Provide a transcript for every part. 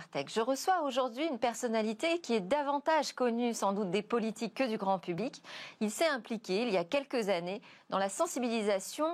Smart Tech. Je reçois aujourd'hui une personnalité qui est davantage connue sans doute des politiques que du grand public. Il s'est impliqué il y a quelques années dans la sensibilisation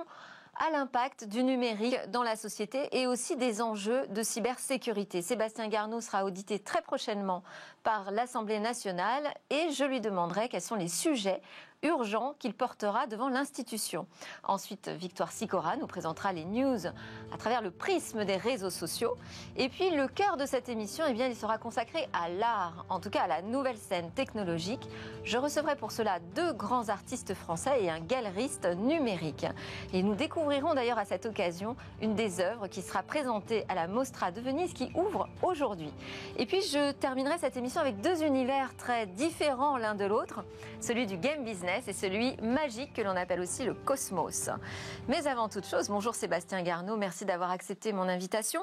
à l'impact du numérique dans la société et aussi des enjeux de cybersécurité. Sébastien Garnaud sera audité très prochainement par l'Assemblée nationale et je lui demanderai quels sont les sujets urgent qu'il portera devant l'institution. Ensuite, Victoire Sicora nous présentera les news à travers le prisme des réseaux sociaux. Et puis, le cœur de cette émission, eh bien, il sera consacré à l'art, en tout cas à la nouvelle scène technologique. Je recevrai pour cela 2 grands artistes français et un galeriste numérique. Et nous découvrirons d'ailleurs à cette occasion une des œuvres qui sera présentée à la Mostra de Venise qui ouvre aujourd'hui. Et puis, je terminerai cette émission avec 2 univers très différents l'un de l'autre, celui du game business et celui magique que l'on appelle aussi le cosmos. Mais avant toute chose, bonjour Sébastien Garnaud, merci d'avoir accepté mon invitation.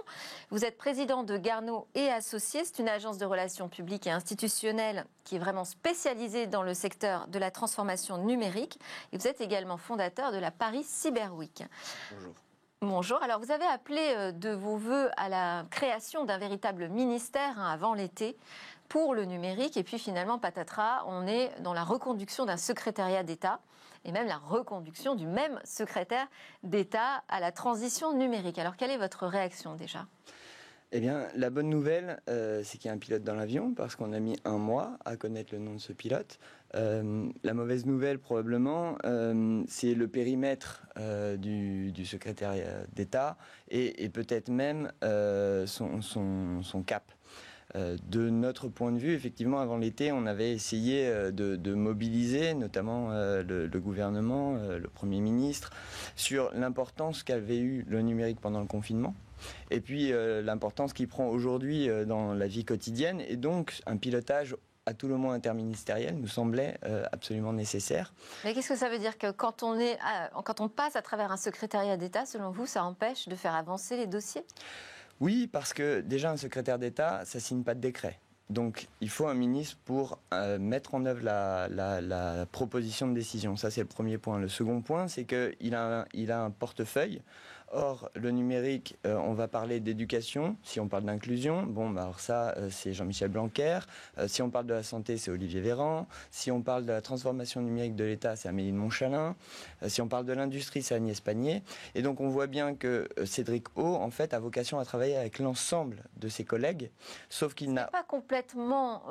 Vous êtes président de Garnaud et Associés, c'est une agence de relations publiques et institutionnelles qui est vraiment spécialisée dans le secteur de la transformation numérique et vous êtes également fondateur de la Paris Cyber Week. Bonjour. Bonjour. Alors, vous avez appelé de vos voeux à la création d'un véritable ministère avant l'été pour le numérique. Et puis, finalement, patatras, on est dans la reconduction d'un secrétariat d'État et même la reconduction du même secrétaire d'État à la transition numérique. Alors, quelle est votre réaction déjà ? Eh bien, la bonne nouvelle, c'est qu'il y a un pilote dans l'avion, parce qu'on a mis 1 mois à connaître le nom de ce pilote. La mauvaise nouvelle, probablement, c'est le périmètre du secrétariat d'État et peut-être même son cap. De notre point de vue, effectivement, avant l'été, on avait essayé de mobiliser, notamment le gouvernement, le Premier ministre, sur l'importance qu'avait eu le numérique pendant le confinement. Et puis l'importance qu'il prend aujourd'hui dans la vie quotidienne. Et donc, un pilotage à tout le moins interministériel nous semblait absolument nécessaire. Mais qu'est-ce que ça veut dire que quand on passe à travers un secrétariat d'État, selon vous, ça empêche de faire avancer les dossiers ? Oui, parce que déjà un secrétaire d'État, ça signe pas de décret. Donc il faut un ministre pour mettre en œuvre la proposition de décision. Ça, c'est le premier point. Le second point, c'est qu'il a un portefeuille. Or, le numérique, on va parler d'éducation. Si on parle d'inclusion, alors ça, c'est Jean-Michel Blanquer. Si on parle de la santé, c'est Olivier Véran. Si on parle de la transformation numérique de l'État, c'est Amélie de Montchalin. Si on parle de l'industrie, c'est Agnès Pannier. Et donc, on voit bien que Cédric O, en fait, a vocation à travailler avec l'ensemble de ses collègues, sauf qu'il n'a... C'est pas complètement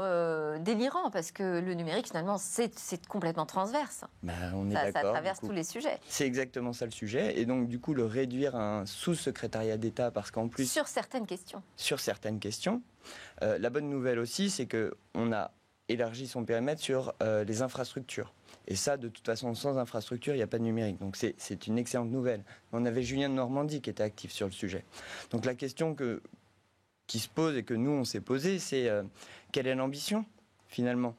délirant, parce que le numérique, finalement, c'est complètement transverse. On est d'accord. Ça traverse tous les sujets. C'est exactement ça le sujet. Et donc, du coup, le réduire à un sous-secrétariat d'État, parce qu'en plus... Sur certaines questions. Sur certaines questions. La bonne nouvelle aussi, c'est qu'on a élargi son périmètre sur les infrastructures. Et ça, de toute façon, sans infrastructure, il n'y a pas de numérique. Donc c'est une excellente nouvelle. On avait Julien de Normandie qui était actif sur le sujet. Donc la question qui se pose et que nous, on s'est posée, c'est quelle est l'ambition, finalement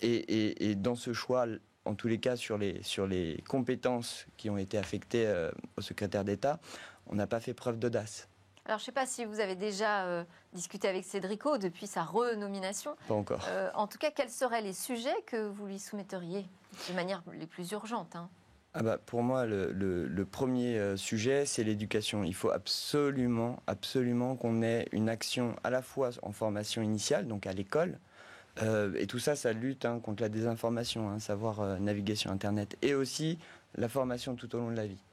et dans ce choix, en tous les cas, sur les compétences qui ont été affectées au secrétaire d'État, on n'a pas fait preuve d'audace. Alors, je ne sais pas si vous avez déjà discuté avec Cédric O depuis sa renomination. Pas encore. En tout cas, quels seraient les sujets que vous lui soumetteriez de manière les plus urgentes Pour moi, le premier sujet, c'est l'éducation. Il faut absolument qu'on ait une action à la fois en formation initiale, donc à l'école, et tout ça, ça lutte contre la désinformation, savoir naviguer sur Internet, et aussi la formation tout au long de la vie.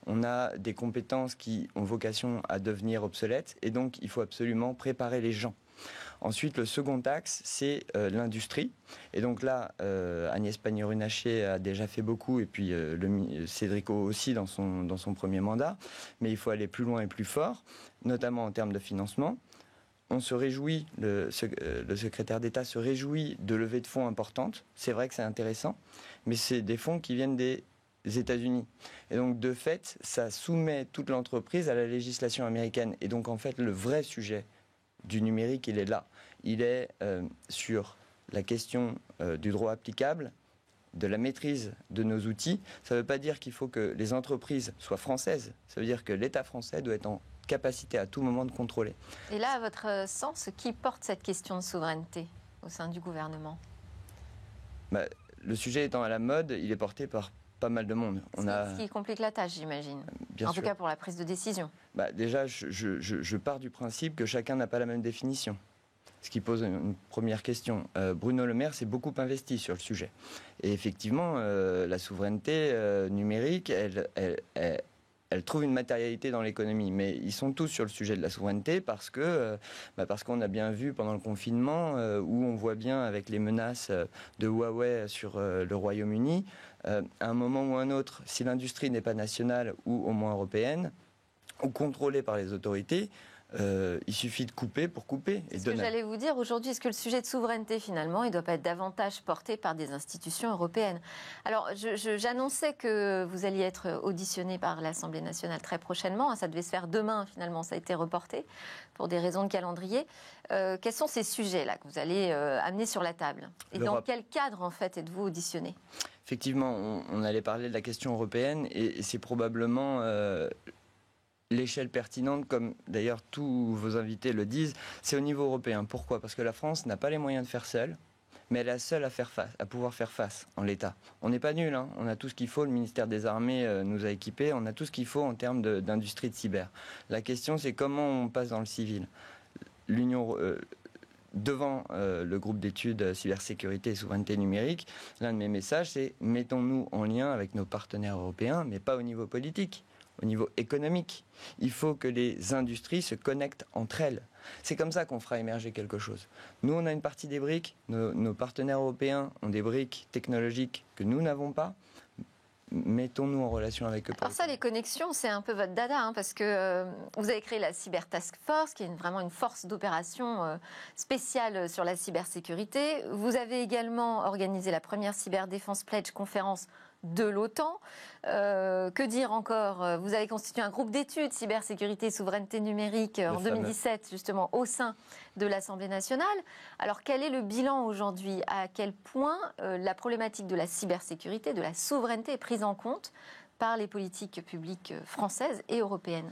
On a des compétences qui ont vocation à devenir obsolètes, et donc il faut absolument préparer les gens. Ensuite, le second axe, c'est l'industrie. Et donc là, Agnès Pannier-Runacher a déjà fait beaucoup, et puis Cédric O aussi dans son premier mandat. Mais il faut aller plus loin et plus fort, notamment en termes de financement. On se réjouit, le secrétaire d'État se réjouit de levées de fonds importantes. C'est vrai que c'est intéressant, mais c'est des fonds qui viennent des États-Unis. Et donc, de fait, ça soumet toute l'entreprise à la législation américaine. Et donc, en fait, le vrai sujet du numérique, il est là. Il est sur la question du droit applicable, de la maîtrise de nos outils. Ça ne veut pas dire qu'il faut que les entreprises soient françaises. Ça veut dire que l'État français doit être en capacité à tout moment de contrôler. Et là, à votre sens, qui porte cette question de souveraineté au sein du gouvernement ? Le sujet étant à la mode, il est porté par pas mal de monde. Ce qui complique la tâche, j'imagine. En tout cas pour la prise de décision. Déjà, je pars du principe que chacun n'a pas la même définition. Ce qui pose une première question. Bruno Le Maire s'est beaucoup investi sur le sujet. Et effectivement, la souveraineté numérique, elle trouve une matérialité dans l'économie. Mais ils sont tous sur le sujet de la souveraineté parce qu'on a bien vu pendant le confinement, où on voit bien avec les menaces de Huawei sur le Royaume-Uni, à un moment ou un autre, si l'industrie n'est pas nationale ou au moins européenne, ou contrôlée par les autorités, il suffit de couper pour couper. C'est ce que j'allais vous dire aujourd'hui. Est-ce que le sujet de souveraineté, finalement, il ne doit pas être davantage porté par des institutions européennes? Alors, j'annonçais que vous alliez être auditionné par l'Assemblée nationale très prochainement. Ça devait se faire demain, finalement. Ça a été reporté pour des raisons de calendrier. Quels sont ces sujets-là que vous allez amener sur la table? Et dans quel cadre, en fait, êtes-vous auditionné? Effectivement, on allait parler de la question européenne et c'est probablement l'échelle pertinente, comme d'ailleurs tous vos invités le disent, c'est au niveau européen. Pourquoi? Parce que la France n'a pas les moyens de faire seule, mais elle est la seule à pouvoir faire face en l'état. On n'est pas nul, hein. On a tout ce qu'il faut, le ministère des Armées nous a équipés, on a tout ce qu'il faut en termes d'industrie de cyber. La question, c'est comment on passe dans le civil. Devant le groupe d'études cybersécurité et souveraineté numérique, l'un de mes messages, c'est mettons-nous en lien avec nos partenaires européens, mais pas au niveau politique, au niveau économique. Il faut que les industries se connectent entre elles. C'est comme ça qu'on fera émerger quelque chose. Nous, on a une partie des briques, nos partenaires européens ont des briques technologiques que nous n'avons pas. Mettons-nous en relation avec eux. Alors ça, les connexions, c'est un peu votre dada, hein, parce que vous avez créé la Cyber Task Force, qui est vraiment une force d'opération spéciale sur la cybersécurité. Vous avez également organisé la première Cyberdéfense Pledge conférence de l'OTAN. Que dire encore? Vous avez constitué un groupe d'études cybersécurité et souveraineté numérique en 2017, justement, au sein de l'Assemblée nationale. Alors, quel est le bilan aujourd'hui? À quel point la problématique de la cybersécurité, de la souveraineté est prise en compte par les politiques publiques françaises et européennes?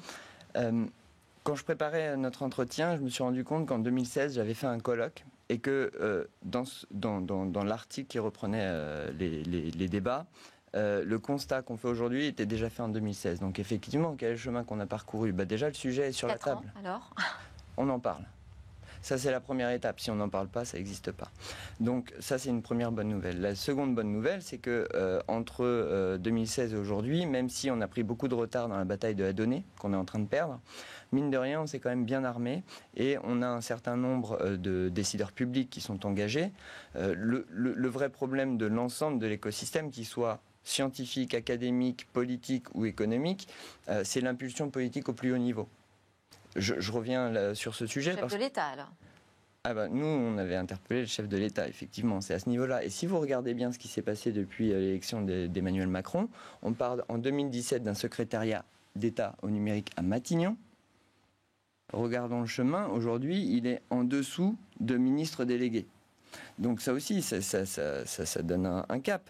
Quand je préparais notre entretien, je me suis rendu compte qu'en 2016, j'avais fait un colloque et que dans l'article qui reprenait les débats, le constat qu'on fait aujourd'hui était déjà fait en 2016. Donc effectivement, quel est le chemin qu'on a parcouru? Déjà, le sujet est sur la table. Alors on en parle. Ça, c'est la première étape. Si on n'en parle pas, ça n'existe pas. Donc ça, c'est une première bonne nouvelle. La seconde bonne nouvelle, c'est que entre 2016 et aujourd'hui, même si on a pris beaucoup de retard dans la bataille de la donnée, qu'on est en train de perdre, mine de rien, on s'est quand même bien armé et on a un certain nombre de décideurs publics qui sont engagés. Le vrai problème de l'ensemble de l'écosystème, qu'il soit scientifique, académique, politique ou économique, c'est l'impulsion politique au plus haut niveau. Je reviens là, sur ce sujet. Le chef de l'État, alors? Nous, on avait interpellé le chef de l'État, effectivement, c'est à ce niveau-là. Et si vous regardez bien ce qui s'est passé depuis l'élection d'Emmanuel Macron, on parle en 2017 d'un secrétariat d'État au numérique à Matignon. Regardons le chemin, aujourd'hui, il est en dessous de ministre délégué. Donc ça aussi, ça donne un cap.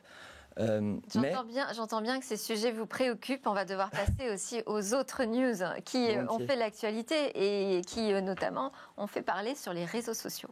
J'entends bien que ces sujets vous préoccupent. On va devoir passer aussi aux autres news qui ont fait l'actualité et qui notamment ont fait parler sur les réseaux sociaux.